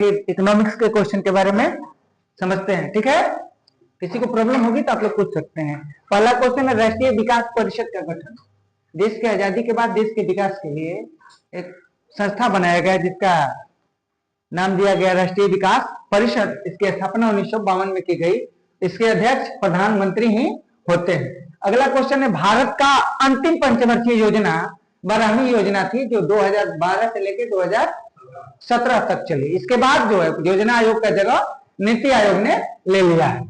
Economics के question के बारे में समझते हैं। ठीक है, किसी को प्रॉब्लम होगी तो आप लोग पूछ सकते हैं। पहला क्वेश्चन है, राष्ट्रीय विकास परिषद का गठन। देश की आजादी के बाद देश के विकास के लिए एक संस्था बनाया गया जिसका नाम दिया गया राष्ट्रीय विकास परिषद। इसकी स्थापना 1952 में की गई। इसके अध्यक्ष प्रधानमंत्री ही होते हैं। अगला क्वेश्चन है, भारत का अंतिम पंचवर्षीय योजना 12वीं योजना थी जो 2012 से लेकर 2017 तक चली। इसके बाद जो है योजना आयोग का जगह नीति आयोग ने ले लिया है।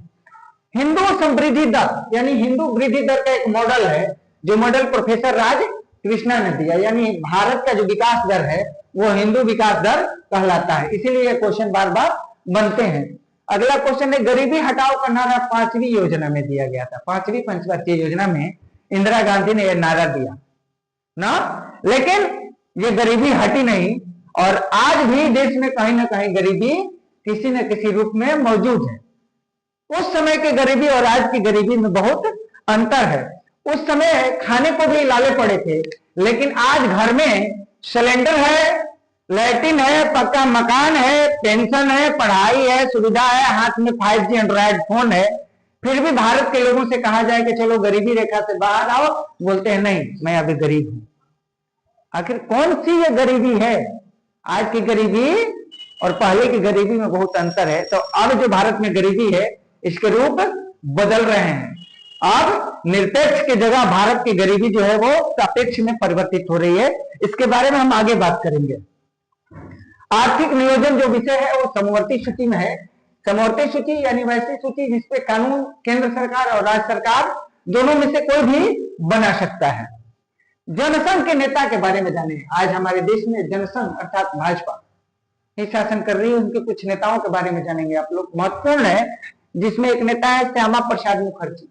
हिंदू समृद्धि दर यानी हिंदू वृद्धि दर का एक मॉडल है जो मॉडल प्रोफेसर राज कृष्णा ने दिया। यानी भारत का जो विकास दर है वो हिंदू विकास दर कहलाता है, इसीलिए ये क्वेश्चन बार बार बनते हैं। अगला क्वेश्चन है, गरीबी हटाओ का नारा 5वीं योजना में दिया गया था। 5वीं पंचवर्षीय योजना में इंदिरा गांधी ने यह नारा दिया ना, लेकिन ये गरीबी हटी नहीं और आज भी देश में कहीं ना कहीं गरीबी किसी न किसी रूप में मौजूद है। उस समय की गरीबी और आज की गरीबी में बहुत अंतर है। उस समय खाने को भी लाले पड़े थे, लेकिन आज घर में सिलेंडर है, लैट्रिन है, पक्का मकान है, पेंशन है, पढ़ाई है, सुविधा है, हाथ में 5G एंड्रॉइड फोन है। फिर भी भारत के लोगों से कहा जाए कि चलो गरीबी रेखा से बाहर आओ, बोलते हैं नहीं मैं अभी गरीब हूं। आखिर कौन सी ये गरीबी है? आज की गरीबी और पहले की गरीबी में बहुत अंतर है। तो अब जो भारत में गरीबी है इसके रूप बदल रहे हैं। अब निरपेक्ष की जगह भारत की गरीबी जो है वो सापेक्ष में परिवर्तित हो रही है। इसके बारे में हम आगे बात करेंगे। आर्थिक नियोजन जो विषय है वो समवर्ती सूची में है। समवर्ती सूची यानी वैसी सूची जिसपे कानून केंद्र सरकार और राज्य सरकार दोनों में से कोई भी बना सकता है। जनसंघ के नेता के बारे में जाने। आज हमारे देश में जनसंघ अर्थात भाजपा ही शासन कर रही है, उनके कुछ नेताओं के बारे में जानेंगे आप लोग। महत्वपूर्ण है, जिसमें एक नेता है श्यामा प्रसाद मुखर्जी।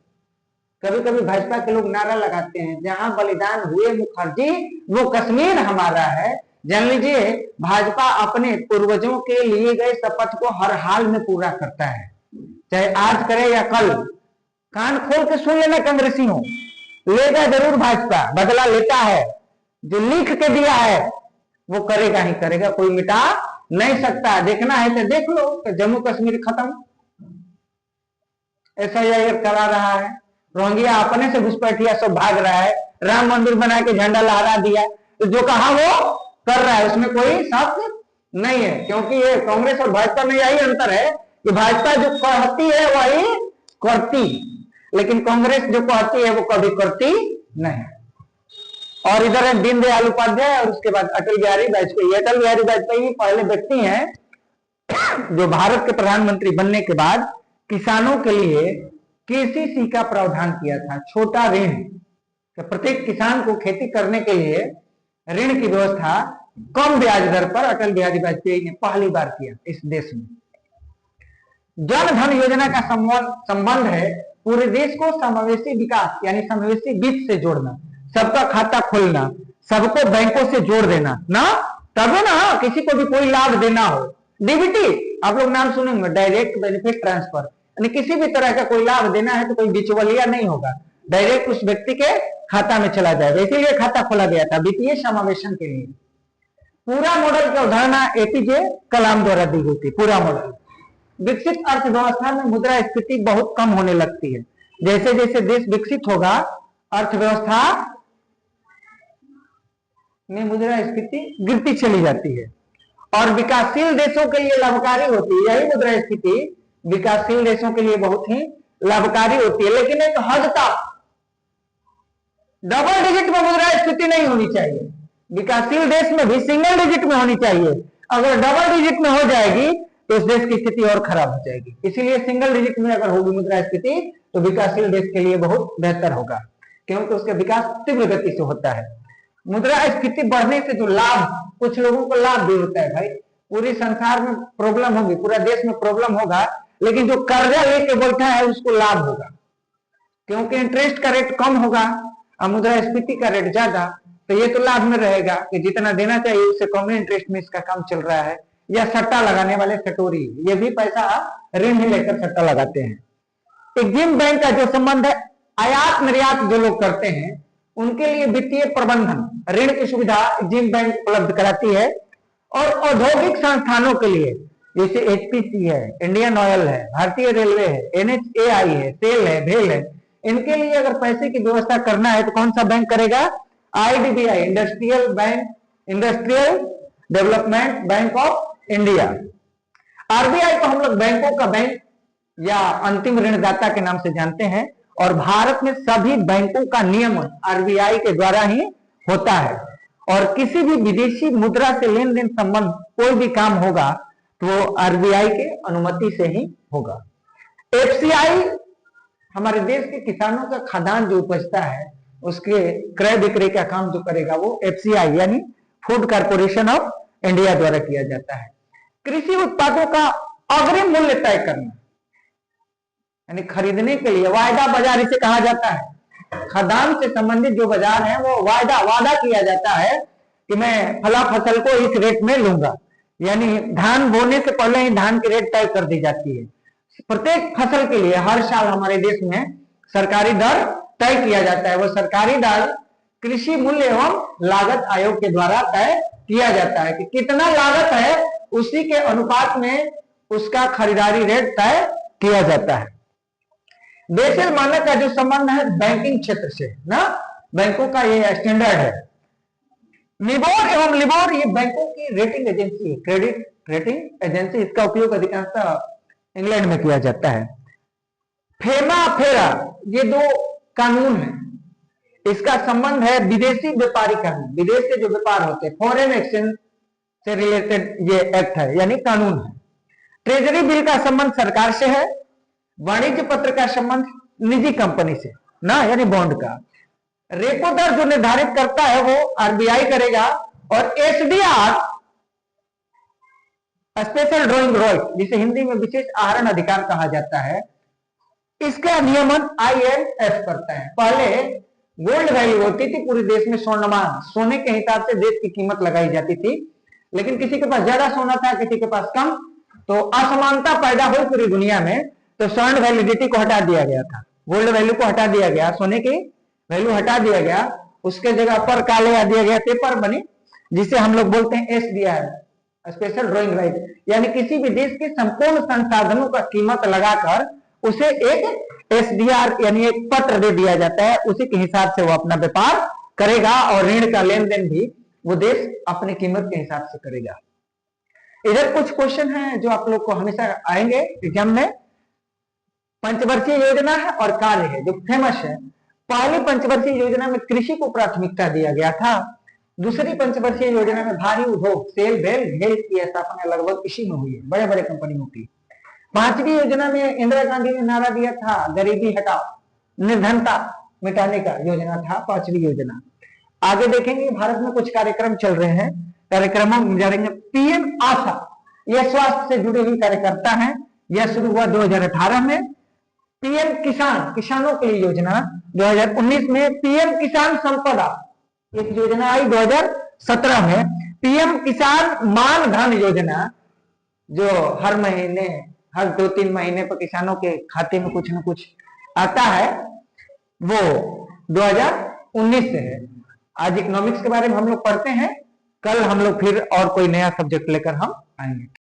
कभी कभी भाजपा के लोग नारा लगाते हैं, जहां बलिदान हुए मुखर्जी वो कश्मीर हमारा है। जान लीजिए, भाजपा अपने पूर्वजों के लिए गए शपथ को हर हाल में पूरा करता है, चाहे आज करे या कल। कान खोल के सुन लेना कांग्रेसियों, लेगा जरूर भाजपा, बदला लेता है। जो लिख के दिया है वो करेगा ही करेगा, कोई मिटा नहीं सकता। देखना है तो देख लो कि जम्मू कश्मीर खत्म ऐसा करा रहा है, रोहिंग्या अपने से घुसपैठिया सब भाग रहा है, राम मंदिर बना के झंडा लहरा दिया। तो जो कहा वो कर रहा है, उसमें कोई शक नहीं है। क्योंकि ये कांग्रेस और भाजपा में यही अंतर है कि भाजपा जो कहती है वही करती, लेकिन कांग्रेस जो कहती है वो कभी करती नहीं। और इधर है दीनदयाल उपाध्याय और उसके बाद अटल बिहारी वाजपेयी। अटल बिहारी वाजपेयी पहले व्यक्ति हैं जो भारत के प्रधानमंत्री बनने के बाद किसानों के लिए केसीसी का प्रावधान किया था, छोटा ऋण। तो प्रत्येक किसान को खेती करने के लिए ऋण की व्यवस्था कम ब्याज दर पर अटल बिहारी वाजपेयी ने पहली बार किया इस देश में। जन धन योजना का संबंध है पूरे देश को समावेशी विकास यानी समावेशी वित्त से जोड़ना, सबका खाता खोलना, सबको बैंकों से जोड़ देना ना, तभी ना किसी को भी कोई लाभ देना हो। डीबीटी आप लोग नाम सुनेंगे, डायरेक्ट बेनिफिट ट्रांसफर, यानी किसी भी तरह का कोई लाभ देना है तो कोई बिचौलिया नहीं होगा, डायरेक्ट उस व्यक्ति के खाता में चला जाएगा। इसीलिए खाता खोला गया था वित्तीय समावेशन के लिए। पूरा मॉडल की अवधारणा एपीजे कलाम द्वारा दी गई थी। पूरा मॉडल विकसित अर्थव्यवस्था में मुद्रास्फीति बहुत कम होने लगती है। जैसे जैसे देश विकसित होगा अर्थव्यवस्था में मुद्रास्फीति गिरती चली जाती है और विकासशील देशों के लिए लाभकारी होती है। यही मुद्रास्फीति विकासशील देशों के लिए बहुत ही लाभकारी होती है, लेकिन एक हद तक डबल डिजिट में मुद्रास्फीति नहीं होनी चाहिए। विकासशील देश में भी सिंगल डिजिट में होनी चाहिए। अगर डबल डिजिट में हो जाएगी तो उस देश की स्थिति और खराब हो जाएगी। इसीलिए सिंगल डिजिट में अगर होगी मुद्रास्फीति तो विकासशील देश के लिए बहुत बेहतर होगा, क्योंकि उसका विकास तीव्र गति से होता है। मुद्रास्फीति बढ़ने से जो लाभ, कुछ लोगों को लाभ भी होता है। भाई पूरी संसार में प्रॉब्लम होगी, पूरा देश में प्रॉब्लम होगा, लेकिन जो कर्जा लेके बैठा है उसको लाभ होगा, क्योंकि इंटरेस्ट का रेट कम होगा और मुद्रास्फीति का रेट ज्यादा। तो ये तो लाभ में रहेगा कि जितना देना चाहिए उससे कम इंटरेस्ट में इसका काम चल रहा है। या सट्टा लगाने वाले सटोरी, ये भी पैसा ऋण ही लेकर सट्टा लगाते हैं। एग्जिम बैंक का जो संबंध है, आयात निर्यात जो लोग करते हैं उनके लिए वित्तीय प्रबंधन ऋण की सुविधा एग्जिम बैंक उपलब्ध कराती है। और औद्योगिक संस्थानों के लिए जैसे एचपीसी है, इंडियन ऑयल है, भारतीय रेलवे है, एनएचएआई है, सेल है, भेल है, इनके लिए अगर पैसे की व्यवस्था करना है तो कौन सा बैंक करेगा? IDBI, industrial bank, industrial development bank of India. RBI को हम लोग बैंकों का बैंक या अंतिम ऋणदाता के नाम से जानते हैं, और भारत में सभी बैंकों का नियमन आरबीआई के द्वारा ही होता है, और किसी भी विदेशी मुद्रा से लेन देन संबंध कोई भी काम होगा तो वो आरबीआई के अनुमति से ही होगा। एफसीआई हमारे देश के किसानों का खाद्यान्न जो उपजता है उसके क्रय विक्रय का काम जो करेगा वो एफसीआई यानी फूड कॉर्पोरेशन ऑफ इंडिया द्वारा किया जाता है। कृषि उत्पादों का अग्रिम मूल्य तय करना यानी खरीदने के लिए वायदा बाजार इसे कहा जाता है। खाद्यान्न से संबंधित जो बाजार है वो वादा किया जाता है कि मैं फला फसल को इस रेट में लूंगा, यानी धान बोने से पहले ही धान की रेट तय कर दी जाती है। प्रत्येक फसल के लिए हर साल हमारे देश में सरकारी दर तय किया जाता है। वो सरकारी दर कृषि मूल्य एवं लागत आयोग के द्वारा तय किया जाता है कि कितना लागत है उसी के अनुपात में उसका खरीदारी रेट तय किया जाता है। बेसेल मानक का जो संबंध है बैंकिंग क्षेत्र से ना, बैंकों का ये स्टैंडर्ड है। निबोर एवं लिबोर ये बैंकों की रेटिंग एजेंसी है, क्रेडिट रेटिंग एजेंसी, इसका उपयोग अधिकांशतः इंग्लैंड में किया जाता है। फेमा फेरा ये दो कानून है, इसका संबंध है विदेशी व्यापारी कानून, विदेश के जो व्यापार होते हैं फॉरेन एक्सचेंज से रिलेटेड ये एक्ट है यानी कानून है। ट्रेजरी बिल का संबंध सरकार से है, वाणिज्य पत्र का संबंध निजी कंपनी से ना यानी बॉन्ड का। रेपो दर जो निर्धारित करता है वो आरबीआई करेगा, और एसडीआर स्पेशल ड्रॉइंग राइट जिसे हिंदी में विशेष आहरण अधिकार कहा जाता है, इसका नियमन आईएमएफ करता है। पहले गोल्ड वैल्यू होती थी पूरे देश में, स्वर्णमान सोने के हिसाब से देश की कीमत लगाई जाती थी, लेकिन किसी के पास ज्यादा सोना था किसी के पास कम, तो असमानता पैदा हुई पूरी दुनिया में, तो स्वर्ण वैलिडिटी को हटा दिया गया था, गोल्ड वैल्यू को हटा दिया गया, सोने की वैल्यू हटा दिया गया, उसके जगह पर काले आ दिया गया, पेपर बनी जिसे हम लोग बोलते हैं एसडीआर स्पेशल ड्रॉइंग राइट, यानी किसी भी देश के संपूर्ण संसाधनों का कीमत लगाकर उसे एक एसडीआर यानी एक पत्र दे दिया जाता है, उसी के हिसाब से वो अपना व्यापार करेगा और ऋण का लेन देन भी वो देश अपनी कीमत के हिसाब से करेगा। इधर कुछ क्वेश्चन हैं जो आप लोग को हमेशा आएंगे एग्जाम में। पंचवर्षीय योजना है और कार्य है जो फेमस है। पहली पंचवर्षीय योजना में कृषि को प्राथमिकता दिया गया था, दूसरी पंचवर्षीय योजना में भारी उद्योग सेल भेल घेल की स्थापना लगभग इसी में हुई है, बड़े बड़े कंपनियों की। पांचवी योजना में इंदिरा गांधी ने नारा दिया था गरीबी हटाओ, निर्धनता मिटाने का योजना था पांचवी योजना। आगे देखेंगे भारत में कुछ कार्यक्रम चल रहे हैं, कार्यक्रमों में जानेंगे। पीएम आशा यह स्वास्थ्य से जुड़ी हुई कार्यकर्ता है, यह शुरू हुआ 2018 में। पीएम किसान किसानों के लिए योजना 2019 में। पीएम किसान संपदा एक योजना आई 2017 में। पीएम किसान मान धन योजना जो हर महीने हर 2-3 महीने पर किसानों के खाते में कुछ न कुछ आता है वो 2019 से है। आज इकोनॉमिक्स के बारे में हम लोग पढ़ते हैं, कल हम लोग फिर और कोई नया सब्जेक्ट लेकर हम आएंगे।